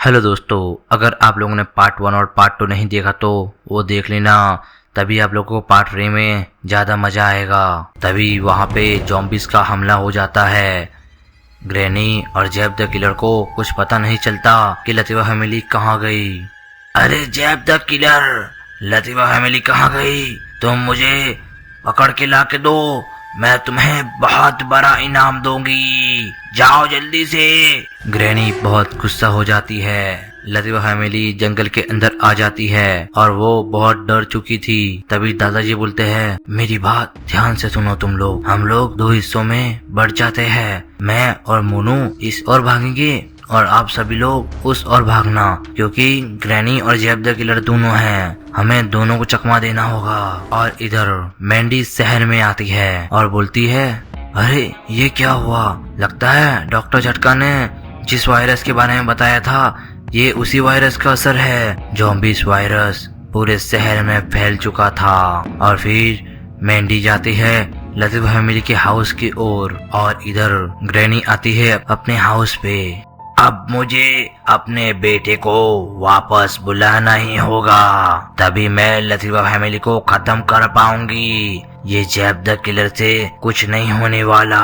Hello दोस्तों, अगर आप लोगों ने पार्ट 1 और पार्ट 2 नहीं देखा तो वो देख लेना, तभी आप लोगों को पार्ट 3 में ज़्यादा मज़ा आएगा। तभी वहाँ पे ज़ॉम्बीज़ का हमला हो जाता है। ग्रैनी और जैब द किलर को कुछ पता नहीं चलता कि लतीफ़ा फैमिली कहाँ गई। अरे जैब द किलर, लतीफ़ा फैमिली कहाँ गई? तुम मुझे पकड़ के ला के दो, मैं तुम्हें बहुत बड़ा इनाम दूंगी, जाओ जल्दी से। ग्रैनी बहुत गुस्सा हो जाती है। लतीफ़ा फैमिली जंगल के अंदर आ जाती है और वो बहुत डर चुकी थी। तभी दादाजी बोलते हैं, मेरी बात ध्यान से सुनो तुम लोग, हम लोग 2 हिस्सों में बढ़ जाते हैं। मैं और मोनू इस ओर भागेंगे और आप सभी लोग उस ओर भागना, क्योंकि ग्रैनी और जैब द किलर दोनों हैं, हमें दोनों को चकमा देना होगा। और इधर मैंडी शहर में आती है और बोलती है, अरे ये क्या हुआ? लगता है डॉक्टर झटका ने जिस वायरस के बारे में बताया था ये उसी वायरस का असर है। ज़ॉम्बीज़ वायरस पूरे शहर में फैल चुका था। और फिर मैंडी जाती है लतीफ़ा फैमिली के हाउस की ओर और इधर ग्रैनी आती है अपने हाउस पे। अब मुझे अपने बेटे को वापस बुलाना ही होगा, तभी मैं लतीफ़ा फैमिली को खत्म कर पाऊंगी। ये जैब द किलर से कुछ नहीं होने वाला।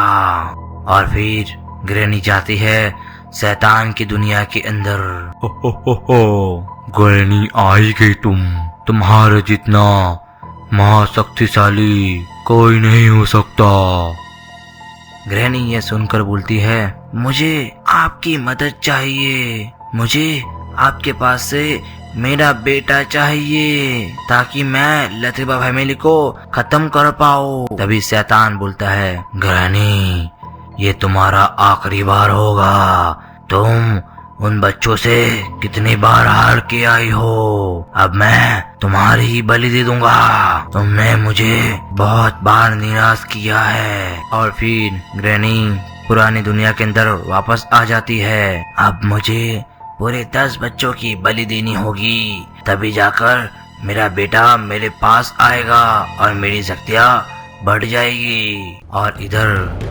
और फिर ग्रैनी जाती है शैतान की दुनिया के अंदर। हो ग्रैनी आई गई तुम्हारे जितना महाशक्तिशाली कोई नहीं हो सकता। ग्रैनी ये सुनकर बोलती है, मुझे आपकी मदद चाहिए, मुझे आपके पास से मेरा बेटा चाहिए ताकि मैं लतीफ़ा फैमिली को खत्म कर पाऊं। तभी शैतान बोलता है, ग्रैनी ये तुम्हारा आखिरी बार होगा, तुम उन बच्चों से कितनी बार हार के आई हो, अब मैं तुम्हारी ही बलि दे दूंगा। तुमने मुझे बहुत बार निराश किया है। और फिर ग्रैनी पुरानी दुनिया के अंदर वापस आ जाती है। अब मुझे पूरे 10 बच्चों की बलि देनी होगी, तभी जाकर मेरा बेटा मेरे पास आएगा और मेरी शक्तियाँ बढ़ जाएगी। और इधर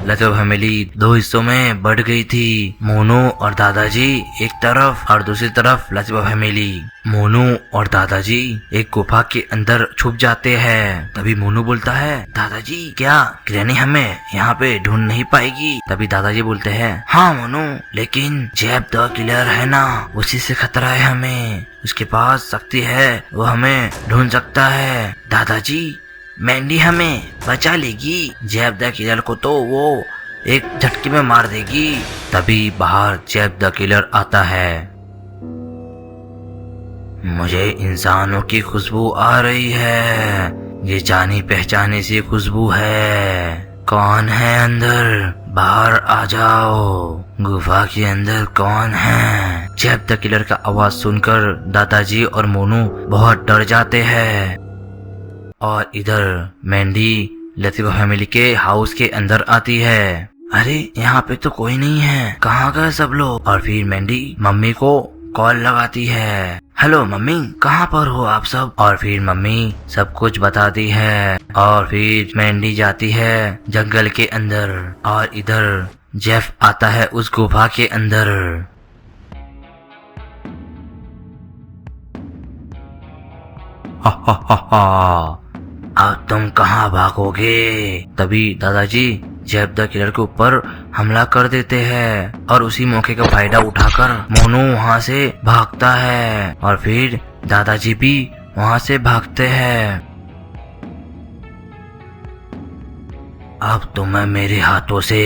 लतीफ़ा फैमिली 2 हिस्सों में बढ़ गई थी। मोनू और दादाजी एक तरफ और दूसरी तरफ लतीफ़ा फैमिली। मोनू और दादाजी एक गुफा के अंदर छुप जाते हैं। तभी मोनू बोलता है, दादाजी क्या ग्रैनी हमें यहाँ पे ढूंढ नहीं पाएगी? तभी दादाजी बोलते हैं, हाँ मोनू, लेकिन जैब द किलर है ना, उसी से खतरा है हमें, उसके पास शक्ति है, वो हमें ढूंढ सकता है। दादाजी मैंडी हमें बचा लेगी, जैब द किलर को तो वो एक झटके में मार देगी। तभी बाहर जैब द किलर आता है। मुझे इंसानों की खुशबू आ रही है, ये जानी पहचानी सी खुशबू है। कौन है अंदर? बाहर आ जाओ। गुफा के अंदर कौन है? जैब द किलर का आवाज सुनकर दादाजी और मोनू बहुत डर जाते हैं। और इधर मैंडी लतीफ़ा फैमिली के हाउस के अंदर आती है। अरे यहाँ पे तो कोई नहीं है, कहाँ गए सब लोग? और फिर मैंडी मम्मी को कॉल लगाती है, हेलो मम्मी, कहाँ पर हो आप सब? और फिर मम्मी सब कुछ बताती है। और फिर मैंडी जाती है जंगल के अंदर और इधर जेफ आता है उस गुफा के अंदर। हा अब तुम कहाँ भागोगे? तभी दादाजी जैब द किलर के ऊपर हमला कर देते हैं और उसी मौके का फायदा उठाकर मोनू वहाँ से भागता है और फिर दादाजी भी वहाँ से भागते हैं। अब तुम्हें मेरे हाथों से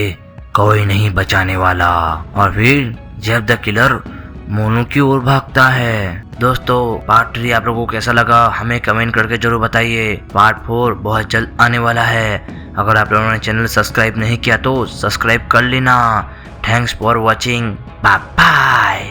कोई नहीं बचाने वाला। और फिर जैब द किलर मोनू की ओर भागता है। दोस्तों पार्ट 3 आप लोगों को कैसा लगा हमें कमेंट करके जरूर बताइए। पार्ट 4 बहुत जल्द आने वाला है। अगर आप लोगों ने चैनल सब्सक्राइब नहीं किया तो सब्सक्राइब कर लेना। Thanks for watching, bye bye.